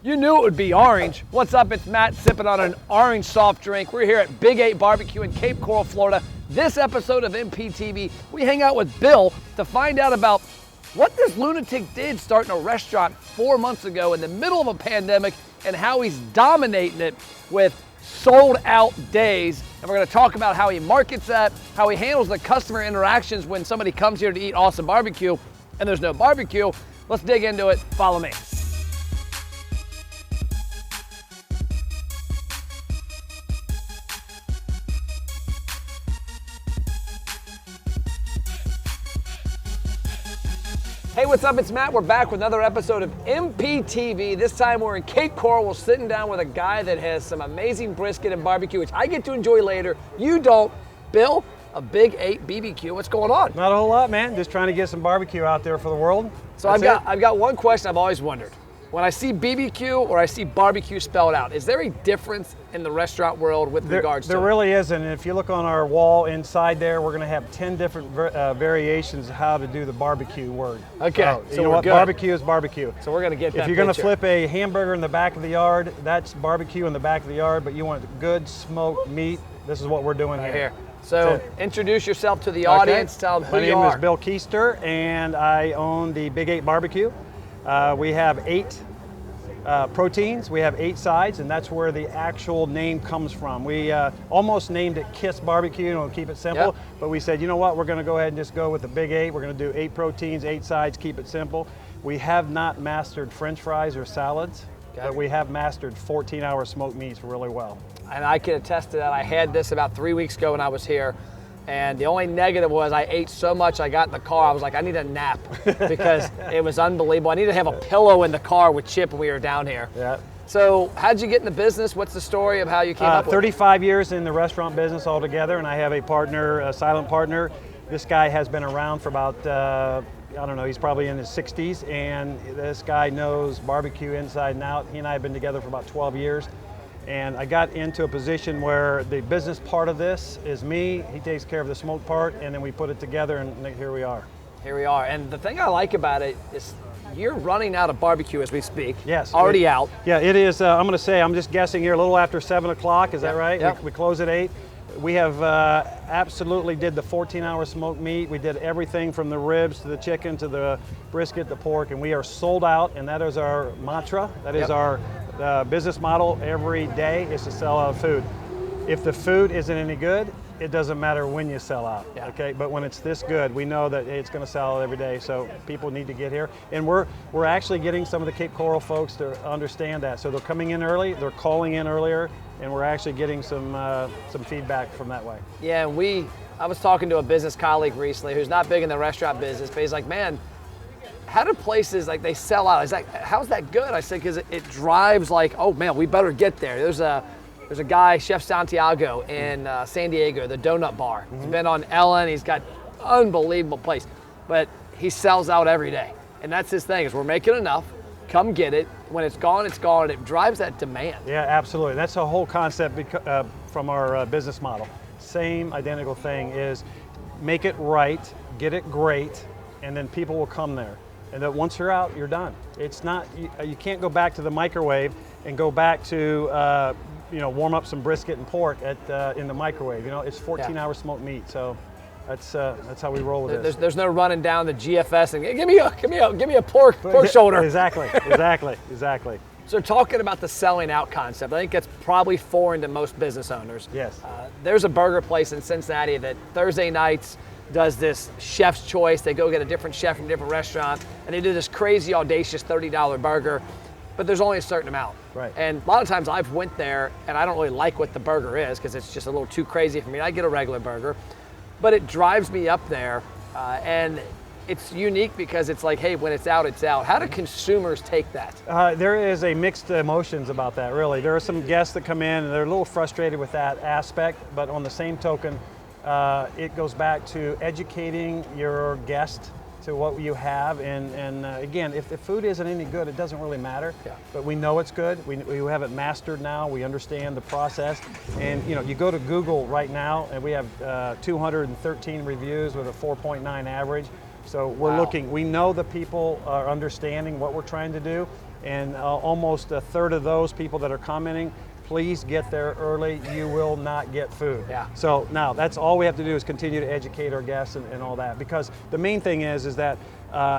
You knew it would be orange. What's up? It's Matt sipping on an orange soft drink. We're here at Big 8 BBQ in Cape Coral, Florida. This episode of MPTV, we hang out with Bill to find out about what this lunatic did starting a restaurant 4 months ago in the middle of a pandemic and how he's dominating it with sold out days. And we're going to talk about how he markets that, how he handles the customer interactions when somebody comes here to eat awesome barbecue and there's no barbecue. Let's dig into it. Follow me. Hey, what's up? It's Matt. We're back with another episode of MPTV. This time we're in Cape Coral. We're sitting down with a guy that has some amazing brisket and barbecue, which I get to enjoy later. You don't. Bill, a Big 8 BBQ. What's going on? Not a whole lot, man. Just trying to get some barbecue out there for the world. So I've got one question I've always wondered. When I see BBQ or I see barbecue spelled out, is there a difference in the restaurant world with regards to it? There really isn't. And if you look on our wall inside there, we're going to have 10 different variations of how to do the barbecue word. Okay, so you know what? Good. Barbecue is barbecue. So we're going to get that If you're going to picture. flip a hamburger in the back of the yard, that's barbecue in the back of the yard, but you want good smoked meat, this is what we're doing here. So introduce yourself to the audience, tell them who you are. My name is Bill Keister, and I own the Big 8 BBQ. We have 8 proteins, we have 8 sides, and that's where the actual name comes from. We almost named it Kiss Barbecue, to keep it simple, but we said, you know what, we're going to go ahead and just go with the Big 8. We're going to do 8 proteins, 8 sides, keep it simple. We have not mastered French fries or salads, but we have mastered 14-hour smoked meats really well. And I can attest to that. I had this about 3 weeks ago when I was here. And the only negative was I ate so much, I got in the car, I was like, I need a nap because it was unbelievable. I need to have a pillow in the car with Chip when we were down here. Yeah. So how'd you get in the business? What's the story of how you came up with it? 35 years in the restaurant business altogether, and I have a partner, a silent partner. This guy has been around for about, I don't know, he's probably in his 60s, and this guy knows barbecue inside and out. He and I have been together for about 12 years. And I got into a position where the business part of this is me, he takes care of the smoke part, and then we put it together, and here we are. Here we are. And the thing I like about it is you're running out of barbecue as we speak. Yes. Already out. Yeah, it is. I'm going to say, I'm just guessing here, a little after 7 o'clock, is that right? Yep. We close at 8. We have absolutely did the 14-hour smoked meat. We did everything from the ribs to the chicken to the brisket, the pork, and we are sold out, and that is our mantra. That is our business model every day, is to sell out food. If the food isn't any good, it doesn't matter when you sell out, okay? But when it's this good, we know that it's going to sell out every day, so people need to get here. And we're actually getting some of the Cape Coral folks to understand that. So they're coming in early, they're calling in earlier, and we're actually getting some feedback from that way. Yeah, I was talking to a business colleague recently who's not big in the restaurant business, but he's like, man, how do places, like, they sell out? He's like, how's that good? I said, because it drives like, oh man, we better get there. There's a guy, Chef Santiago in San Diego, the donut bar. He's been on Ellen, he's got unbelievable place, but he sells out every day. And that's his thing, is we're making enough, come get it. When it's gone, and it drives that demand. Yeah, absolutely. That's the whole concept from our business model. Same identical thing is make it right, get it great, and then people will come there. And that once you're out, you're done. It's not, you can't go back to the microwave and go back to warm up some brisket and pork in the microwave. It's 14-hour smoked meat. So that's how we roll with this. There's no running down the GFS and give me a pork shoulder. Exactly. So talking about the selling out concept, I think that's probably foreign to most business owners. Yes. There's a burger place in Cincinnati that Thursday nights does this chef's choice. They go get a different chef from a different restaurant, and they do this crazy, audacious $30 burger, but there's only a certain amount. Right. And a lot of times I've went there, and I don't really like what the burger is because it's just a little too crazy for me. I get a regular burger, but it drives me up there, and it's unique because it's like, hey, when it's out, it's out. How do consumers take that? There is a mixed emotions about that, really. There are some guests that come in and they're a little frustrated with that aspect, but on the same token, it goes back to educating your guest to what you have, and again, if the food isn't any good, it doesn't really matter. Yeah. But we know it's good. We have it mastered now. We understand the process, and you go to Google right now, and we have 213 reviews with a 4.9 average. So we're Wow. looking, we know the people are understanding what we're trying to do, and almost a third of those people that are commenting, please get there early, you will not get food. Yeah. So now that's all we have to do is continue to educate our guests and all that, because the main thing is that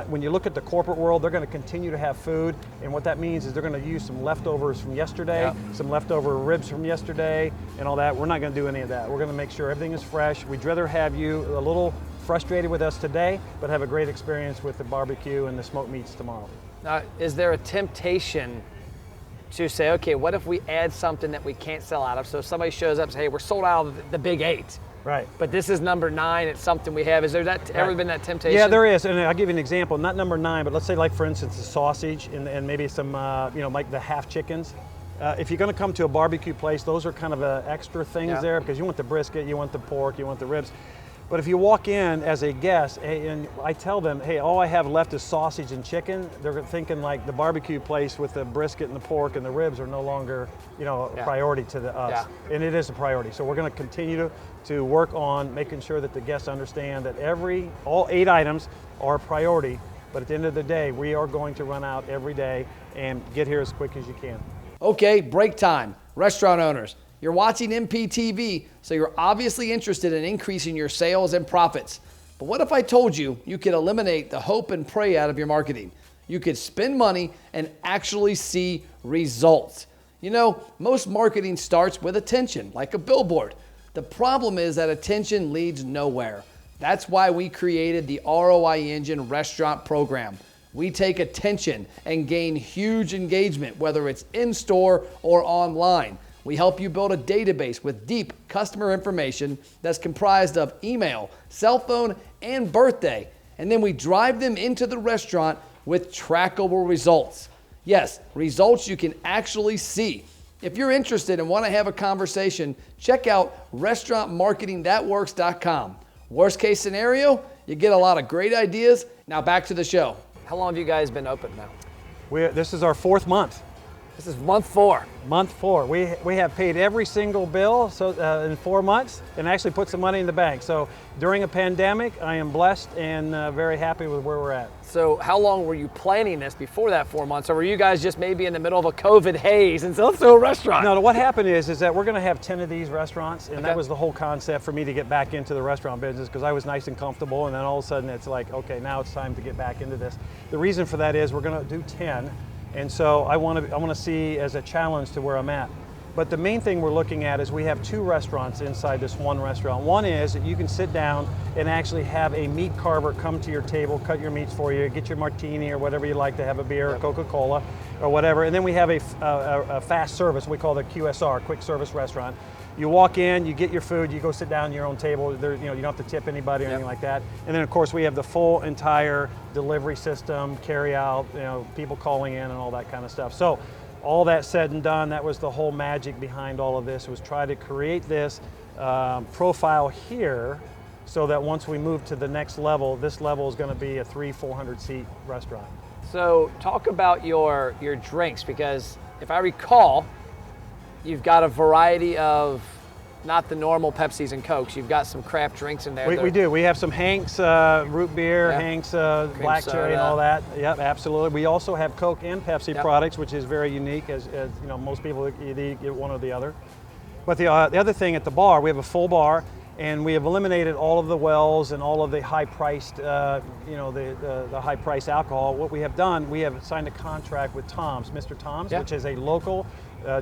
when you look at the corporate world, they're going to continue to have food, and what that means is they're going to use some leftovers from yesterday, Yep. some leftover ribs from yesterday, and all that. We're not going to do any of that. We're going to make sure everything is fresh. We'd rather have you a little frustrated with us today, but have a great experience with the barbecue and the smoked meats tomorrow. Now, is there a temptation to say, okay, what if we add something that we can't sell out of? So if somebody shows up and says, hey, we're sold out of the Big 8. Right. But this is number 9, it's something we have. Is there ever been that temptation? Yeah, there is, and I'll give you an example. Not number 9, but let's say, like for instance, the sausage and maybe some, like the half chickens. If you're going to come to a barbecue place, those are kind of extra things there, because you want the brisket, you want the pork, you want the ribs. But if you walk in as a guest and I tell them, hey, all I have left is sausage and chicken, they're thinking like the barbecue place with the brisket and the pork and the ribs are no longer, a priority to us. Yeah. And it is a priority. So we're going to continue to work on making sure that the guests understand that all 8 items are a priority. But at the end of the day, we are going to run out every day, and get here as quick as you can. Okay, break time. Restaurant owners, you're watching MPTV, so you're obviously interested in increasing your sales and profits. But what if I told you you could eliminate the hope and pray out of your marketing? You could spend money and actually see results. Most marketing starts with attention, like a billboard. The problem is that attention leads nowhere. That's why we created the ROI Engine Restaurant Program. We take attention and gain huge engagement, whether it's in-store or online. We help you build a database with deep customer information that's comprised of email, cell phone, and birthday. And then we drive them into the restaurant with trackable results. Yes, results you can actually see. If you're interested and want to have a conversation, check out restaurantmarketingthatworks.com. Worst case scenario, you get a lot of great ideas. Now back to the show. How long have you guys been open now? This is our 4th month. This is month 4. Month 4. We have paid every single bill in 4 months, and actually put some money in the bank. So during a pandemic, I am blessed and very happy with where we're at. So how long were you planning this before that 4 months? Or were you guys just maybe in the middle of a COVID haze and said, let's do a restaurant? No, what happened is that we're going to have 10 of these restaurants, and that was the whole concept for me to get back into the restaurant business, because I was nice and comfortable, and then all of a sudden it's like, okay, now it's time to get back into this. The reason for that is we're going to do 10. And so I want to see as a challenge to where I'm at. But the main thing we're looking at is we have 2 restaurants inside this one restaurant. One is that you can sit down and actually have a meat carver come to your table, cut your meats for you, get your martini or whatever you like to have, a beer or Coca-Cola or whatever. And then we have a fast service, we call the QSR, quick service restaurant. You walk in, you get your food, you go sit down at your own table. You don't have to tip anybody or anything like that. And then of course we have the full entire delivery system, carry out, people calling in and all that kind of stuff. So all that said and done, that was the whole magic behind all of this, was try to create this profile here, so that once we move to the next level, this level is going to be a 300-400 seat restaurant. So talk about your drinks, because if I recall, you've got a variety of not the normal Pepsis and Cokes. You've got some craft drinks in there. We do. We have some Hank's root beer, Hank's black soda, cherry, and all that. Yep, absolutely. We also have Coke and Pepsi products, which is very unique. As most people either get one or the other. But the other thing at the bar, we have a full bar, and we have eliminated all of the wells and all of the high-priced, the high-priced alcohol. What we have done, we have signed a contract with Tom's, Mr. Tom's, which is a local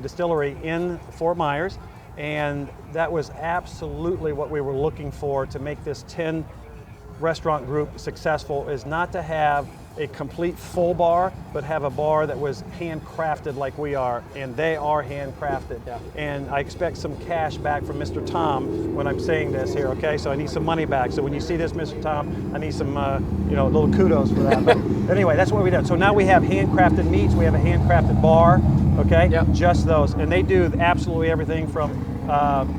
distillery in Fort Myers, and that was absolutely what we were looking for to make this 10 restaurant group successful, is not to have a complete full bar, but have a bar that was handcrafted like we are, and they are handcrafted. And I expect some cash back from Mr. Tom when I'm saying this here, okay? So I need some money back. So when you see this, Mr. Tom, I need some, little kudos for that. But anyway, that's what we did. So now we have handcrafted meats, we have a handcrafted bar, okay? Just those, and they do absolutely everything from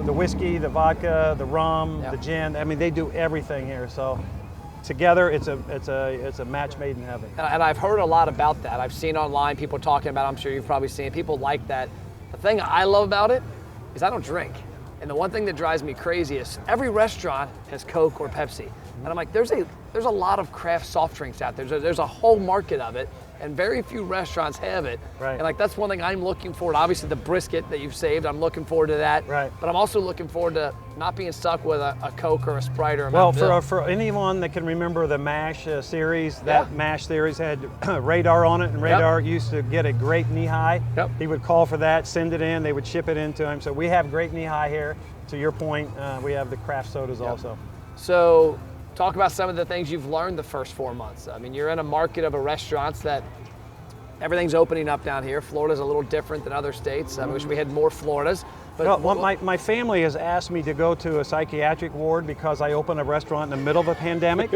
the whiskey, the vodka, the rum, the gin. I mean, they do everything here. So together, it's a match made in heaven. And I've heard a lot about that. I've seen online people talking about it. I'm sure you've probably seen it. People like that. The thing I love about it is I don't drink. And the one thing that drives me crazy is every restaurant has Coke or Pepsi. And I'm like, there's a there's a lot of craft soft drinks out there. There's a whole market of it, and very few restaurants have it. Right. And like that's one thing I'm looking forward to. Obviously the brisket that you've saved, I'm looking forward to that. Right. But I'm also looking forward to not being stuck with a Coke or a Sprite or a Well, Mountain Dew. for anyone that can remember the MASH series, that MASH series had Radar on it, and Radar used to get a great knee-high. Yep. He would call for that, send it in, they would ship it into him. So we have great knee-high here. To your point, we have the craft sodas also. So talk about some of the things you've learned the first 4 months. I mean, you're in a market of restaurants that everything's opening up down here. Florida's a little different than other states. I wish we had more Floridas. But Well, my family has asked me to go to a psychiatric ward because I opened a restaurant in the middle of a pandemic.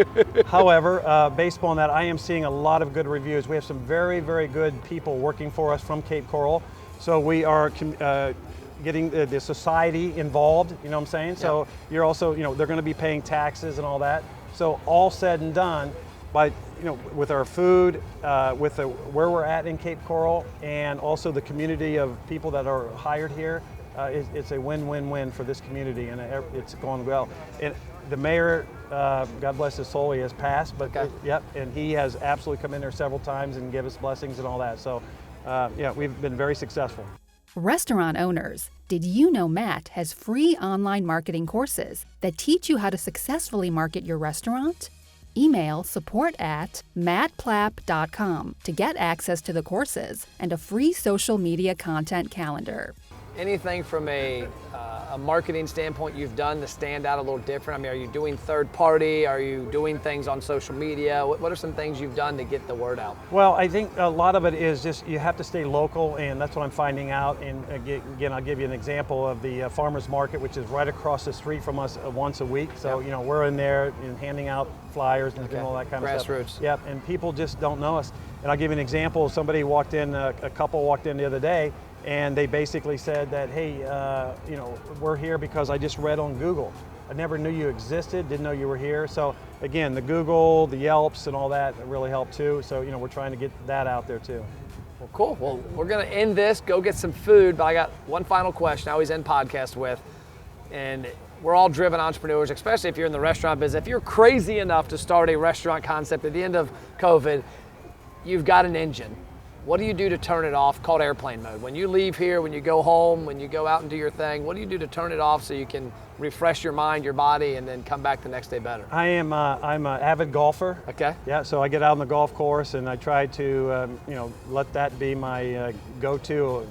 However, based upon that, I am seeing a lot of good reviews. We have some very, very good people working for us from Cape Coral. So we are getting the society involved, you know what I'm saying? So you're also, they're going to be paying taxes and all that. So all said and done, with our food, with where we're at in Cape Coral, and also the community of people that are hired here, it's a win-win-win for this community, and it's going well. And the mayor, God bless his soul, he has passed, but and he has absolutely come in there several times and give us blessings and all that. So, we've been very successful. Restaurant owners, did you know Matt has free online marketing courses that teach you how to successfully market your restaurant? Email support@mattplapp.com to get access to the courses and a free social media content calendar. Anything from a marketing standpoint you've done to stand out a little different? I mean, are you doing third party? Are you doing things on social media? What are some things you've done to get the word out? Well, I think a lot of it is just you have to stay local, and that's what I'm finding out. And again, I'll give you an example of the farmers market, which is right across the street from us once a week. So, we're in there and handing out flyers and doing all that kind of stuff. Grassroots. Yep, and people just don't know us. And I'll give you an example. Somebody walked in, a couple walked in the other day, and they basically said that, hey, we're here because I just read on Google. I never knew you existed, didn't know you were here. So again, the Google, the Yelps and all that really helped too. So, we're trying to get that out there too. Well, cool. Well, we're going to end this, go get some food, but I got one final question I always end podcasts with. And we're all driven entrepreneurs, especially if you're in the restaurant business. If you're crazy enough to start a restaurant concept at the end of COVID, you've got an engine. What do you do to turn it off, called airplane mode? When you leave here, when you go home, when you go out and do your thing, what do you do to turn it off so you can refresh your mind, your body, and then come back the next day better? I'm an avid golfer. Okay. Yeah, so I get out on the golf course and I try to, let that be my go-to,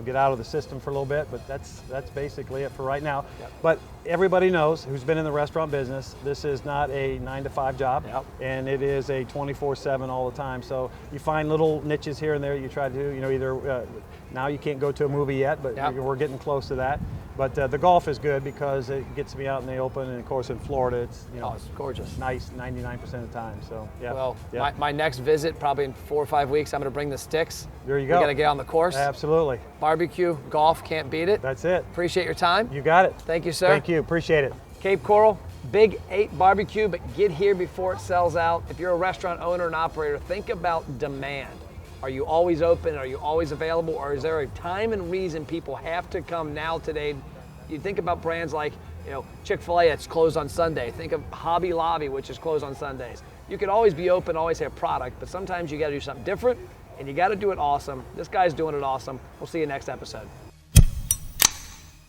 get out of the system for a little bit, but that's basically it for right now. Yep. But everybody knows who's been in the restaurant business, this is not a 9-to-5 job, and it is a 24/7 all the time. So you find little niches here and there you try to do, either, now you can't go to a movie yet, but we're getting close to that. But the golf is good because it gets me out in the open, and of course in Florida it's it's gorgeous, nice 99% of the time. So Well, my next visit, probably in 4 or 5 weeks, I'm going to bring the sticks. There you go. We got to get on the course. Absolutely. Barbecue, golf, can't beat it. That's it. Appreciate your time. You got it. Thank you, sir. Thank you. Appreciate it. Cape Coral, Big8 BBQ, but get here before it sells out. If you're a restaurant owner and operator, think about demand. Are you always open? Are you always available? Or is there a time and reason people have to come now today? You think about brands like, Chick-fil-A, it's closed on Sunday. Think of Hobby Lobby, which is closed on Sundays. You can always be open, always have product, but sometimes you got to do something different, and you got to do it awesome. This guy's doing it awesome. We'll see you next episode.